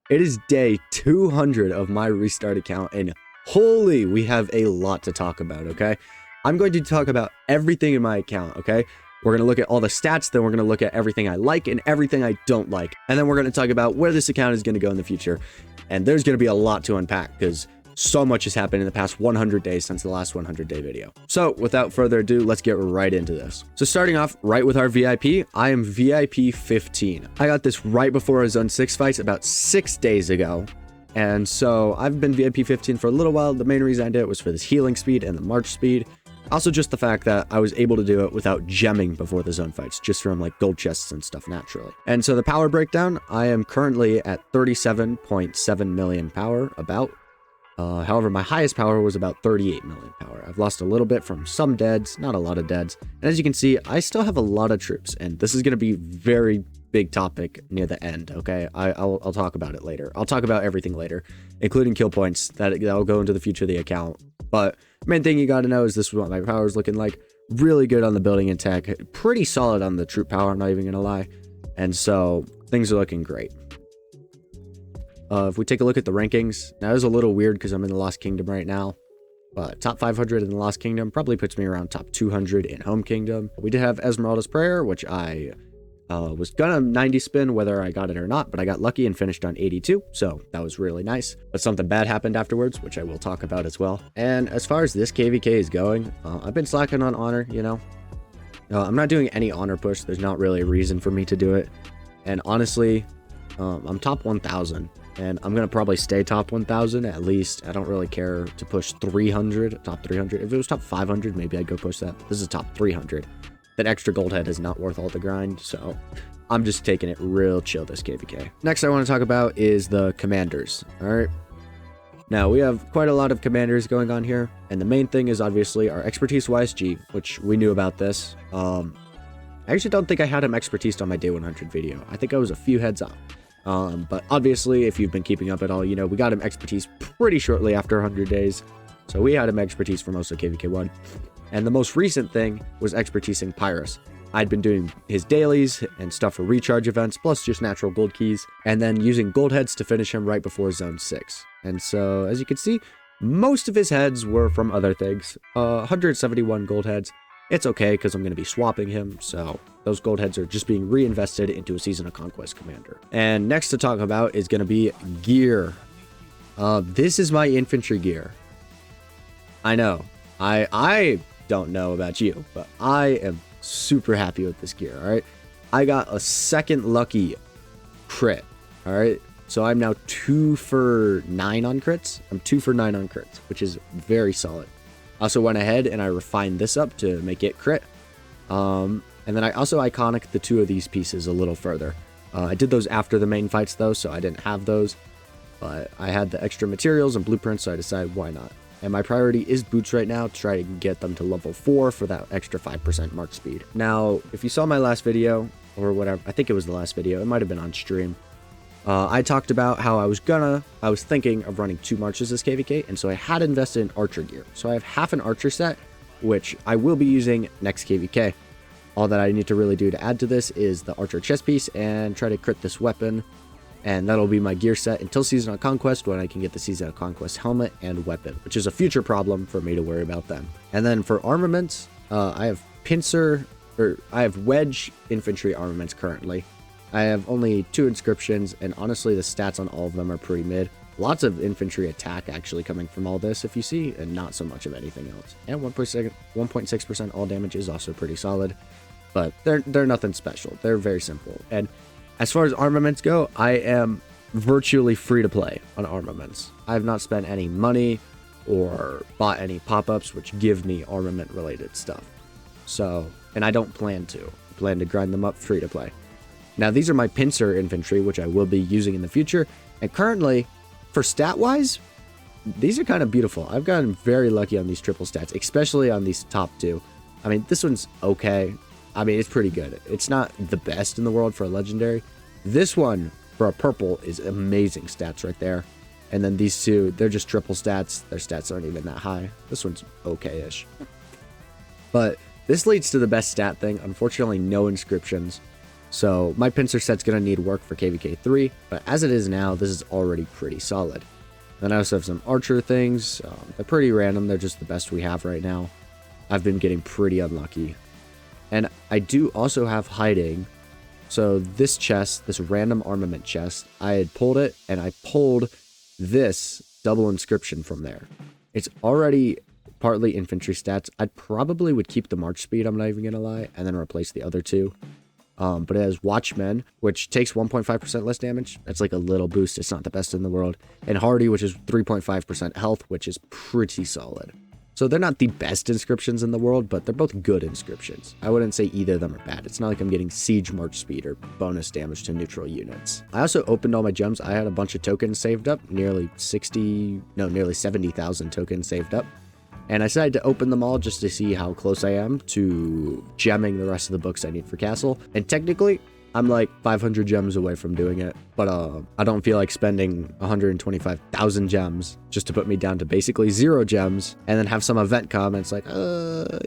It is day 200 of my restart account, and holy, we have a lot to talk about, okay? I'm going to talk about everything in my account, okay? We're going to look at all the stats, then we're going to look at everything I like and everything I don't like. And then we're going to talk about where this account is going to go in the future. And there's going to be a lot to unpack because so much has happened in the past 100 days since the last 100-day video. So without further ado, let's get right into this. So starting off right with our VIP, I am VIP 15. I got this right before our Zone 6 fights about 6 days ago. And so I've been VIP 15 for a little while. The main reason I did it was for this healing speed and the march speed. Also just the fact that I was able to do it without gemming before the zone fights, just from like gold chests and stuff naturally. And so the power breakdown, I am currently at 37.7 million power, about. However, my highest power was about 38 million power. I've lost a little bit from some deads, not a lot of deads. And as you can see, I still have a lot of troops, and this is going to be very big topic near the end, okay? I'll talk about it later. I'll talk about everything later, including kill points that'll go into the future of the account. But main thing you got to know is this is what my power is looking like. Really good on the building and tech, pretty solid on the troop power, I'm not even gonna lie. And so things are looking great. If we take a look at the rankings, now it's a little weird because I'm in the Lost Kingdom right now, but top 500 in the Lost Kingdom probably puts me around top 200 in Home Kingdom. We did have Esmeralda's Prayer, which I was gonna 90 spin whether I got it or not, but I got lucky and finished on 82, so that was really nice. But something bad happened afterwards, which I will talk about as well. And as far as this KVK is going, I've been slacking on honor, you know. I'm not doing any honor push. There's not really a reason for me to do it. And honestly, I'm top 1,000. And I'm going to probably stay top 1,000 at least. I don't really care to push 300, top 300. If it was top 500, maybe I'd go push that. This is top 300. That extra gold head is not worth all the grind. So I'm just taking it real chill this KVK. Next I want to talk about is the commanders. All right. Now we have quite a lot of commanders going on here. And the main thing is obviously our expertise YSG, which we knew about this. I actually don't think I had him expertised on my day 100 video. I think I was a few heads up. But obviously, if you've been keeping up at all, you know, we got him expertise pretty shortly after 100 days. So we had him expertise for most of KVK1. And the most recent thing was expertising Pyrus. I'd been doing his dailies and stuff for recharge events, plus just natural gold keys, and then using gold heads to finish him right before Zone 6. And so, as you can see, most of his heads were from other things. 171 gold heads. It's okay because I'm going to be swapping him, so those gold heads are just being reinvested into a Season of Conquest commander. And next to talk about is going to be gear. This is my infantry gear. I know. I don't know about you, but I am super happy with this gear, all right? I got a second lucky crit, all right? So I'm now 2 for 9 on crits. I'm 2 for 9 on crits, which is very solid. I also went ahead and I refined this up to make it crit. And then I also iconic the 2 of these pieces a little further. I did those after the main fights though, so I didn't have those. But I had the extra materials and blueprints, so I decided why not. And my priority is boots right now to try to get them to level 4 for that extra 5% march speed. Now, if you saw my last video, or whatever, I think it was the last video, it might have been on stream. I talked about how I was thinking of running 2 marches this KVK, and so I had invested in archer gear. So I have half an archer set, which I will be using next KVK. All that I need to really do to add to this is the archer chest piece and try to crit this weapon. And that'll be my gear set until Season of Conquest, when I can get the Season of Conquest helmet and weapon, which is a future problem for me to worry about then. And then for armaments, I have I have wedge infantry armaments currently. I have only 2 inscriptions, and honestly, the stats on all of them are pretty mid. Lots of infantry attack actually coming from all this, if you see, and not so much of anything else. And 1.6% all damage is also pretty solid, but they're nothing special. They're very simple. And as far as armaments go, I am virtually free to play on armaments. I have not spent any money or bought any pop-ups which give me armament-related stuff. So, and I don't plan to. I plan to grind them up free to play. Now, these are my pincer infantry, which I will be using in the future. And currently, for stat-wise, these are kind of beautiful. I've gotten very lucky on these triple stats, especially on these top 2. I mean, this one's okay. I mean, it's pretty good. It's not the best in the world for a legendary. This one, for a purple, is amazing stats right there. And then these 2, they're just triple stats. Their stats aren't even that high. This one's okay-ish. But this leads to the best stat thing. Unfortunately, no inscriptions. So my pincer set's going to need work for KVK 3, but as it is now, this is already pretty solid. Then I also have some archer things. They're pretty random. They're just the best we have right now. I've been getting pretty unlucky. And I do also have hiding. So this chest, this random armament chest, I had pulled it, and I pulled this double inscription from there. It's already partly infantry stats. I probably would keep the march speed, I'm not even going to lie, and then replace the other two. But it has Watchmen, which takes 1.5% less damage. That's like a little boost. It's not the best in the world. And Hardy, which is 3.5% health, which is pretty solid. So they're not the best inscriptions in the world, but they're both good inscriptions. I wouldn't say either of them are bad. It's not like I'm getting siege march speed or bonus damage to neutral units. I also opened all my gems. I had a bunch of tokens saved up, nearly 70,000 tokens saved up. And I decided to open them all just to see how close I am to gemming the rest of the books I need for Castle. And technically, I'm like 500 gems away from doing it. But I don't feel like spending 125,000 gems just to put me down to basically 0 gems and then have some event come and it's like,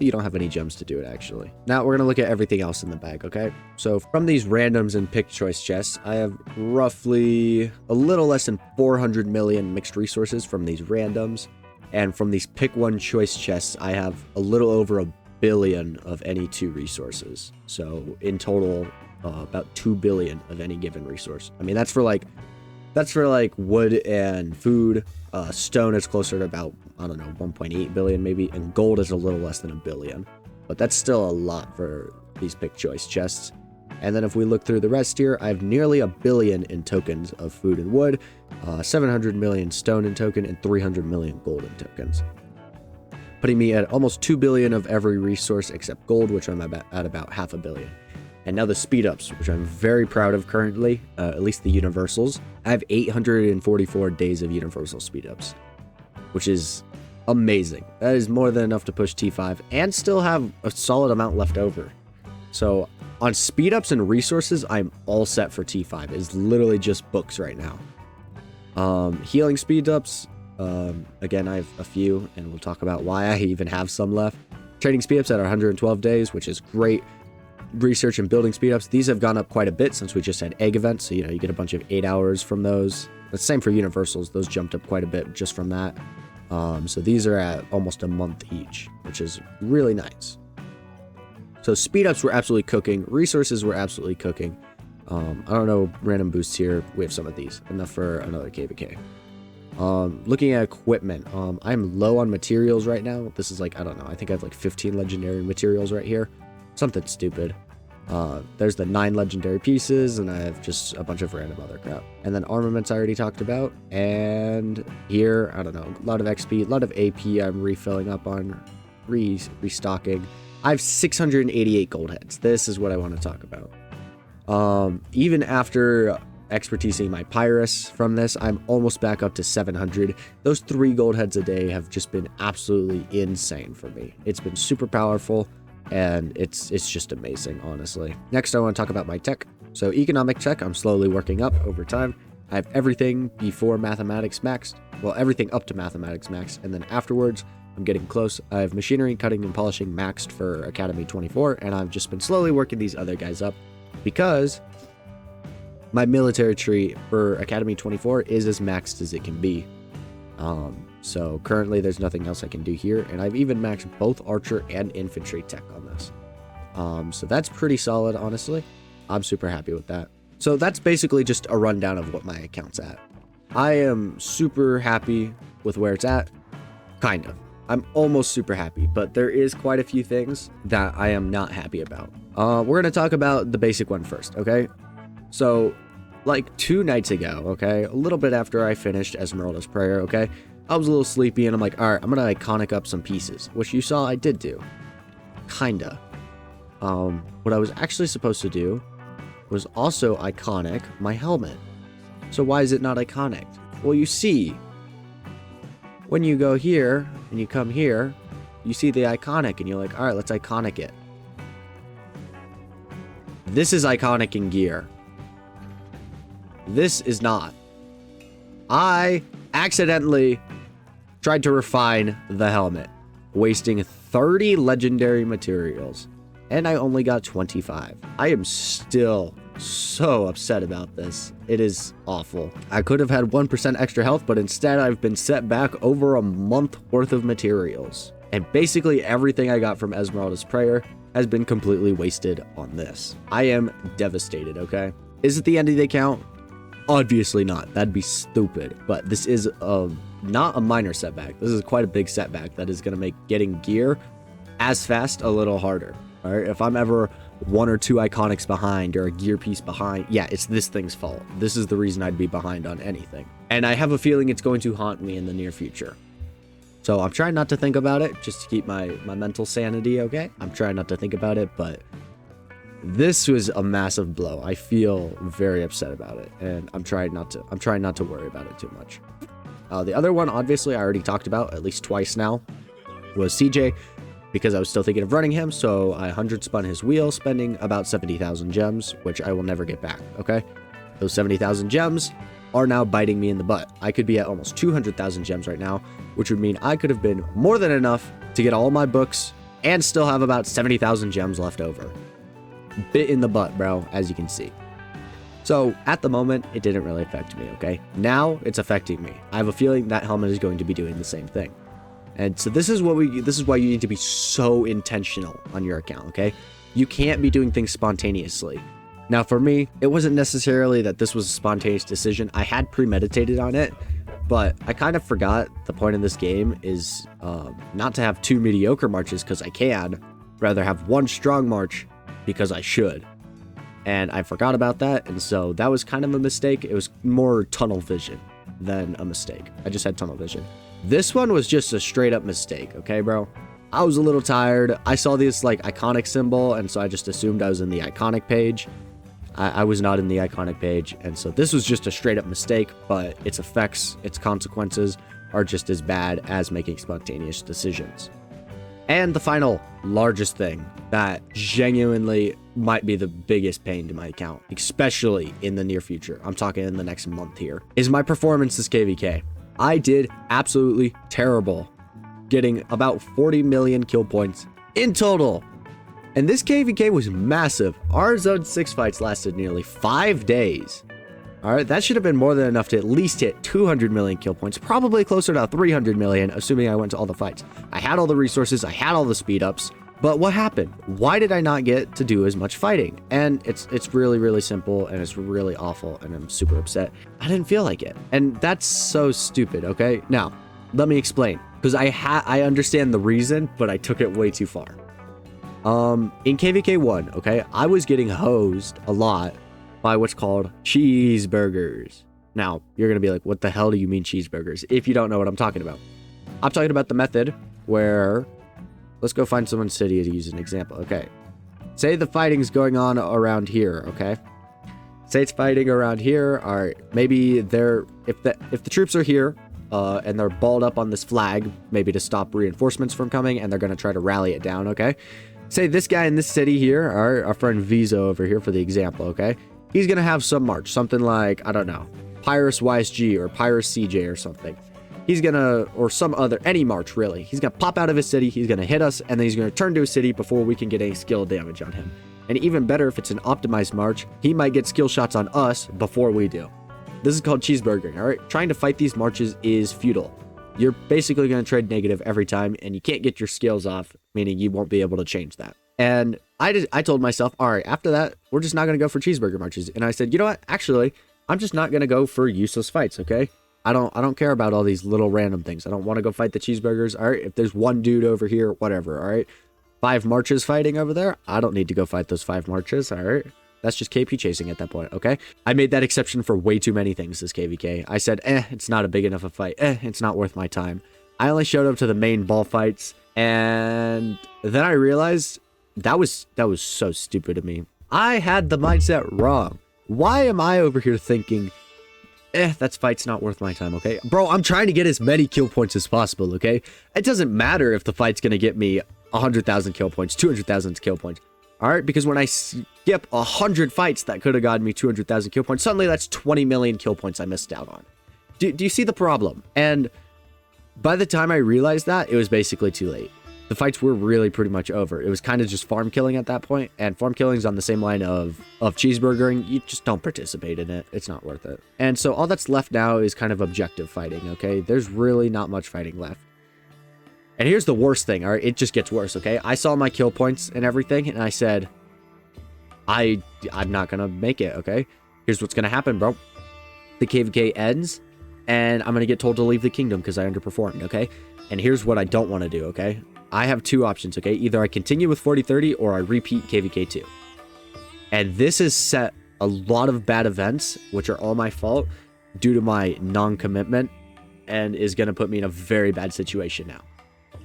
you don't have any gems to do it actually. Now we're going to look at everything else in the bag, okay? So from these randoms and pick choice chests, I have roughly a little less than 400 million mixed resources from these randoms. And from these pick one choice chests, I have a little over 1 billion of any 2 resources. So in total, about 2 billion of any given resource. I mean, that's for like wood and food. Stone is closer to about, I don't know, 1.8 billion maybe. And gold is a little less than 1 billion. But that's still a lot for these pick choice chests. And then if we look through the rest here, I have nearly 1 billion in tokens of food and wood, 700 million stone in token, and 300 million gold in tokens. Putting me at almost 2 billion of every resource except gold, which I'm at about 500 million. And now the speed ups, which I'm very proud of currently, at least the universals. I have 844 days of universal speed ups, which is amazing. That is more than enough to push T5 and still have a solid amount left over. So on speed ups and resources, I'm all set for T5. It's literally just books right now. Healing speed ups, again, I have a few, and we'll talk about why I even have some left. Trading speed ups at 112 days, which is great. Research and building speed ups, these have gone up quite a bit since we just had egg events, so you get a bunch of 8 hours from those. The same for universals, those jumped up quite a bit just from that. So these are at almost a month each, which is really nice. So speed ups were absolutely cooking. Resources were absolutely cooking. I don't know, random boosts here. We have some of these. Enough for another KVK. Looking at equipment, I'm low on materials right now. This is like, I don't know, I think I have like 15 legendary materials right here. Something stupid. There's the 9 legendary pieces, and I have just a bunch of random other crap. And then armaments I already talked about. And here, I don't know, a lot of XP, a lot of AP I'm refilling up on, restocking. I have 688 gold heads. This is what I want to talk about. Even after expertising my Pyrus from this, I'm almost back up to 700. Those 3 gold heads a day have just been absolutely insane for me. It's been super powerful, and it's just amazing, honestly. Next, I want to talk about my tech. So economic tech, I'm slowly working up over time. I have everything before mathematics maxed. Well, everything up to mathematics maxed, and then afterwards, I'm getting close. I have machinery, cutting, and polishing maxed for Academy 24, and I've just been slowly working these other guys up because my military tree for Academy 24 is as maxed as it can be. So currently there's nothing else I can do here, and I've even maxed both archer and infantry tech on this. So that's pretty solid, honestly. I'm super happy with that. So that's basically just a rundown of what my account's at. I am super happy with where it's at, kind of. I'm almost super happy, but there is quite a few things that I am not happy about. We're going to talk about the basic one first, okay? So, like 2 nights ago, okay, a little bit after I finished Esmeralda's Prayer, okay, I was a little sleepy, and I'm like, alright, I'm going to iconic up some pieces, which you saw I did do. Kinda. What I was actually supposed to do was also iconic my helmet. So why is it not iconic? Well, you see, when you go here and you come here, you see the iconic and you're like, all right, let's iconic it. This is iconic in gear. This is not. I accidentally tried to refine the helmet, wasting 30 legendary materials and I only got 25. I am still so upset about this. It is awful. I could have had 1% extra health, but instead I've been set back over a month worth of materials. And basically everything I got from Esmeralda's Prayer has been completely wasted on this. I am devastated, okay? Is it the end of the account? Obviously not. That'd be stupid. But this is not a minor setback. This is quite a big setback that is going to make getting gear as fast a little harder. All right, if I'm ever 1 or 2 iconics behind or a gear piece behind, yeah, it's this thing's fault. This is the reason I'd be behind on anything. And I have a feeling it's going to haunt me in the near future. So I'm trying not to think about it, just to keep my mental sanity, okay? I'm trying not to think about it, but this was a massive blow. I feel very upset about it, and I'm trying not to worry about it too much. The other one, obviously, I already talked about at least twice now, was CJ, because I was still thinking of running him, so I 100 spun his wheel, spending about 70,000 gems, which I will never get back, okay? Those 70,000 gems are now biting me in the butt. I could be at almost 200,000 gems right now, which would mean I could have been more than enough to get all my books and still have about 70,000 gems left over. Bit in the butt, bro, as you can see. So at the moment, it didn't really affect me, okay? Now it's affecting me. I have a feeling that helmet is going to be doing the same thing. And so this is why you need to be so intentional on your account, okay? You can't be doing things spontaneously. Now for me, it wasn't necessarily that this was a spontaneous decision. I had premeditated on it, but I kind of forgot the point of this game is not to have 2 mediocre marches because I can, rather have 1 strong march because I should. And I forgot about that, and so that was kind of a mistake. It was more tunnel vision than a mistake. I just had tunnel vision. This one was just a straight up mistake, okay, bro? I was a little tired. I saw this like iconic symbol, and so I just assumed I was in the iconic page. I was not in the iconic page, and so this was just a straight up mistake, but its effects, its consequences are just as bad as making spontaneous decisions. And the final largest thing that genuinely might be the biggest pain to my account, especially in the near future, I'm talking in the next month here, is my performance as KVK. I did absolutely terrible, getting about 40 million kill points in total. And this KVK was massive. Our Zone 6 fights lasted nearly 5 days. All right, that should have been more than enough to at least hit 200 million kill points, probably closer to 300 million, assuming I went to all the fights. I had all the resources, I had all the speed ups, but what happened? Why did I not get to do as much fighting? And it's really, really simple, and it's really awful, and I'm super upset. I didn't feel like it, and that's so stupid, okay? Now, let me explain, because I understand the reason, but I took it way too far. In KVK 1, okay, I was getting hosed a lot by what's called cheeseburgers. Now, you're going to be like, what the hell do you mean cheeseburgers? If you don't know what I'm talking about. I'm talking about the method where, let's go find someone's city to use an example. Okay. Say the fighting's going on around here, okay? Say it's fighting around here. All right, maybe if the troops are here, and they're balled up on this flag, maybe to stop reinforcements from coming, and they're going to try to rally it down, okay? Say this guy in this city here, our friend Vizo over here for the example, okay? He's going to have some march, something like, I don't know, Pyrus YSG or Pyrus CJ or something. He's going to, or some other, any march really. He's going to pop out of his city, he's going to hit us, and then he's going to turn to his city before we can get any skill damage on him. And even better, if it's an optimized march, he might get skill shots on us before we do. This is called cheeseburgering, all right? Trying to fight these marches is futile. You're basically going to trade negative every time, and you can't get your skills off, meaning you won't be able to change that. And I told myself, all right, after that, we're just not going to go for cheeseburger marches. And I said, you know what? Actually, I'm just not going to go for useless fights, okay? I don't care about all these little random things. I don't want to go fight the cheeseburgers. All right, if there's one dude over here, whatever, all right? 5 marches fighting over there, I don't need to go fight those 5 marches, all right? That's just KP chasing at that point, okay? I made that exception for way too many things this KVK. I said, it's not a big enough a fight. It's not worth my time. I only showed up to the main ball fights, and then I realized that was so stupid of me. I had the mindset wrong. Why am I over here thinking, that fight's not worth my time, okay? Bro, I'm trying to get as many kill points as possible, okay? It doesn't matter if the fight's gonna get me 100,000 kill points, 200,000 kill points. All right, because when I skip 100 fights that could have gotten me 200,000 kill points, suddenly that's 20 million kill points I missed out on. Do you see the problem? And by the time I realized that, it was basically too late. the fights were really pretty much over. It was kind of just farm killing at that point, and farm killing is on the same line of cheeseburgering. You just don't participate in it. It's not worth it. And so all that's left now is kind of objective fighting, okay? There's really not much fighting left. And here's the worst thing, all right? It just gets worse, okay? I saw my kill points and everything, and I said, I'm not gonna make it, okay? Here's what's gonna happen, bro. The KVK ends, and I'm gonna get told to leave the kingdom because I underperformed, okay? And here's what I don't want to do, okay? I have two options, okay? Either I continue with 40-30 or I repeat KVK2. And this has set a lot of bad events, which are all my fault, due to my non-commitment, and is going to put me in a very bad situation now.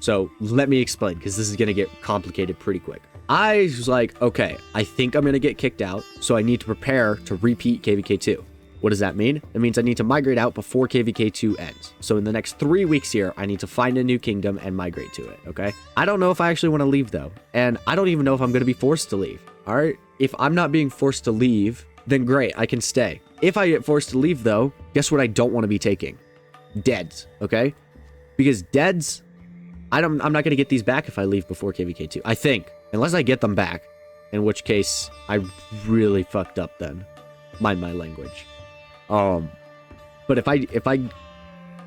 So let me explain, because this is going to get complicated pretty quick. I was like, okay, I think I'm going to get kicked out, so I need to prepare to repeat KVK2. What does that mean? It means I need to migrate out before KVK2 ends. So in the next 3 weeks here, I need to find a new kingdom and migrate to it, okay? I don't know if I actually want to leave, though. And I don't even know if I'm going to be forced to leave, all right? If I'm not being forced to leave, then great, I can stay. If I get forced to leave, though, guess what I don't want to be taking? Deads, okay? Because deads, I'm not going to get these back if I leave before KVK2. I think, unless I get them back, in which case I really fucked up then. Mind my language. But if I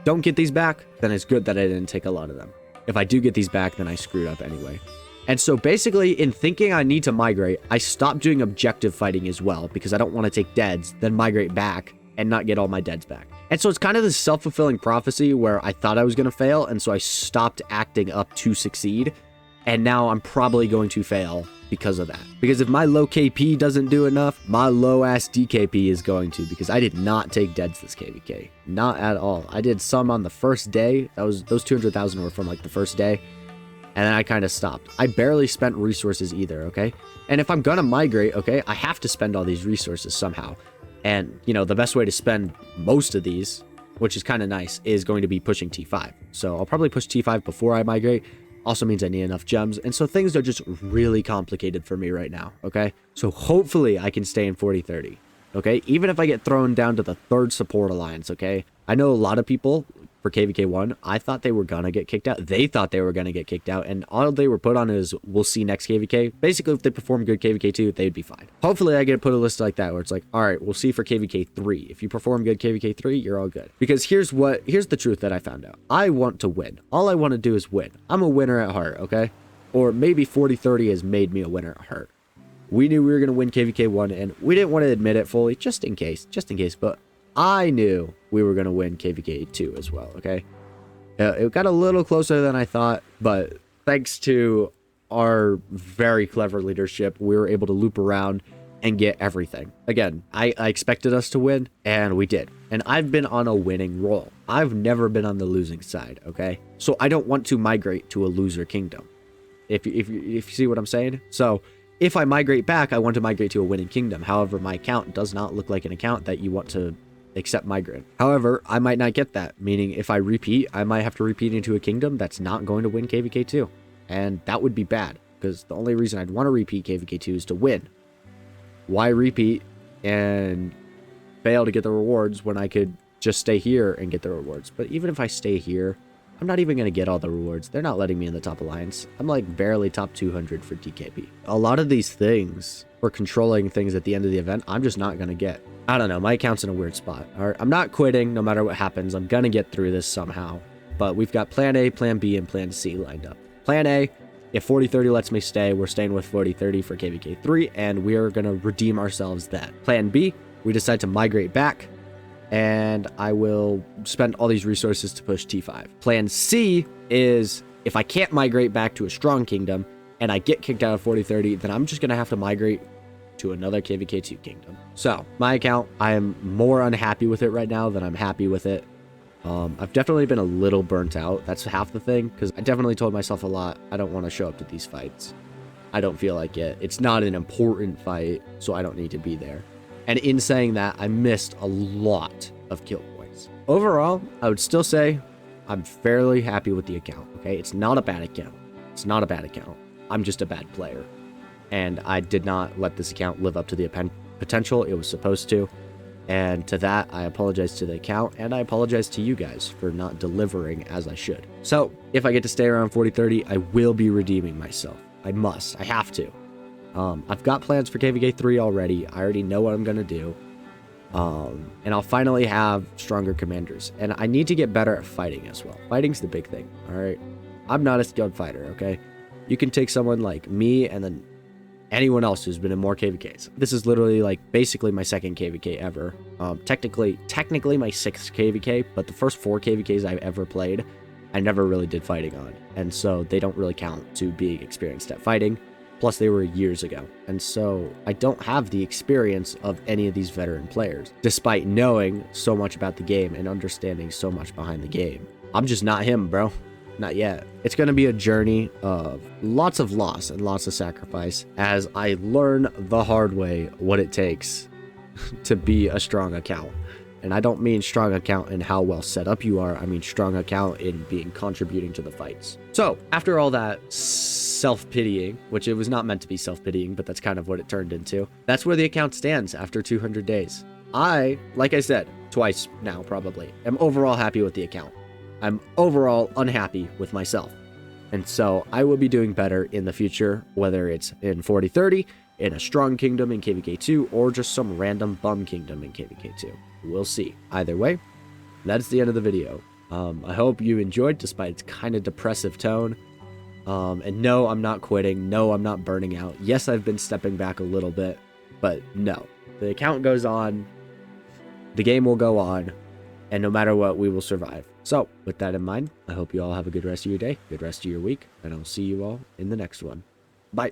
don't get these back, then it's good that I didn't take a lot of them. If I do get these back, then I screwed up anyway. And so basically, in thinking I need to migrate, I stopped doing objective fighting as well, because I don't want to take deads, then migrate back and not get all my deads back. And so it's kind of this self-fulfilling prophecy where I thought I was going to fail, and so I stopped acting up to succeed. And now I'm probably going to fail because of that. Because if my low KP doesn't do enough, my low ass DKP is going to, because I did not take deads this KVK. Not at all. I did some on the first day. Those 200,000 were from like the first day. And then I kind of stopped. I barely spent resources either, okay? And if I'm gonna migrate, okay, I have to spend all these resources somehow. And, you know, the best way to spend most of these, which is kind of nice, is going to be pushing T5. So I'll probably push T5 before I migrate. Also means I need enough gems. And so things are just really complicated for me right now, okay? So hopefully I can stay in 40-30, okay? Even if I get thrown down to the 3rd support alliance, okay? I know a lot of people for KVK1, I thought they were gonna get kicked out. They thought they were gonna get kicked out, and all they were put on is, we'll see next KVK. Basically, if they perform good KVK2, they'd be fine. Hopefully, I get to put a list like that, where it's like, all right, we'll see for KVK3. If you perform good KVK3, you're all good. Because here's the truth that I found out. I want to win. All I want to do is win. I'm a winner at heart, okay? Or maybe 40-30 has made me a winner at heart. We knew we were gonna win KVK1, and we didn't want to admit it fully, just in case, but I knew we were going to win KVK2 as well, okay? It got a little closer than I thought, but thanks to our very clever leadership, we were able to loop around and get everything. Again, I expected us to win, and we did. And I've been on a winning roll. I've never been on the losing side, okay? So I don't want to migrate to a loser kingdom, if you see what I'm saying. So if I migrate back, I want to migrate to a winning kingdom. However, my account does not look like an account that you want to accept migrate. However, I might not get that, meaning if I repeat, I might have to repeat into a kingdom that's not going to win KVK2. And that would be bad, because the only reason I'd want to repeat KVK2 is to win. Why repeat and fail to get the rewards when I could just stay here and get the rewards? But even if I stay here, I'm not even going to get all the rewards. They're not letting me in the top alliance. I'm like barely top 200 for DKP. A lot of these things, for controlling things at the end of the event, I'm just not going to get. I don't know. My account's in a weird spot. All right, I'm not quitting no matter what happens. I'm going to get through this somehow. But we've got plan A, plan B, and plan C lined up. Plan A, if 40-30 lets me stay, we're staying with 40-30 for KVK3, and we are going to redeem ourselves then. Plan B, we decide to migrate back, and I will spend all these resources to push T5. Plan C is, if I can't migrate back to a strong kingdom, and I get kicked out of 40-30, then I'm just going to have to migrate to another KVK2 kingdom. So, my account, I am more unhappy with it right now than I'm happy with it. I've definitely been a little burnt out. That's half the thing, because I definitely told myself a lot, I don't want to show up to these fights. I don't feel like it. It's not an important fight, so I don't need to be there. And in saying that, I missed a lot of kill points. Overall, I would still say I'm fairly happy with the account, okay? It's not a bad account. It's not a bad account. I'm just a bad player. And I did not let this account live up to the potential it was supposed to. And to that, I apologize to the account, and I apologize to you guys for not delivering as I should. So if I get to stay around 40-30, I will be redeeming myself. I must. I have to. I've got plans for KVK 3 already. I already know what I'm going to do. And I'll finally have stronger commanders. And I need to get better at fighting as well. Fighting's the big thing, all right? I'm not a skilled fighter, okay? You can take someone like me and then anyone else who's been in more KVKs. This is literally like basically my second KVK ever. Technically my sixth KVK, but the first 4 KVKs I've ever played, I never really did fighting on. And so they don't really count to being experienced at fighting. Plus they were years ago. And so I don't have the experience of any of these veteran players, despite knowing so much about the game and understanding so much behind the game. I'm just not him, bro. Not yet. It's going to be a journey of lots of loss and lots of sacrifice as I learn the hard way what it takes to be a strong account. And I don't mean strong account in how well set up you are. I mean strong account in being contributing to the fights. So after all that self-pitying, which it was not meant to be self-pitying, but that's kind of what it turned into. That's where the account stands after 200 days. I, like I said, twice now probably, am overall happy with the account. I'm overall unhappy with myself. And so I will be doing better in the future, whether it's in 40-30, in a strong kingdom in KVK2, or just some random bum kingdom in KVK2. We'll see. Either way, that's the end of the video. I hope you enjoyed despite its kind of depressive tone. And no, I'm not quitting. No, I'm not burning out. Yes, I've been stepping back a little bit, but no. The account goes on. The game will go on. And no matter what, we will survive. So, with that in mind, I hope you all have a good rest of your day, good rest of your week, and I'll see you all in the next one. Bye.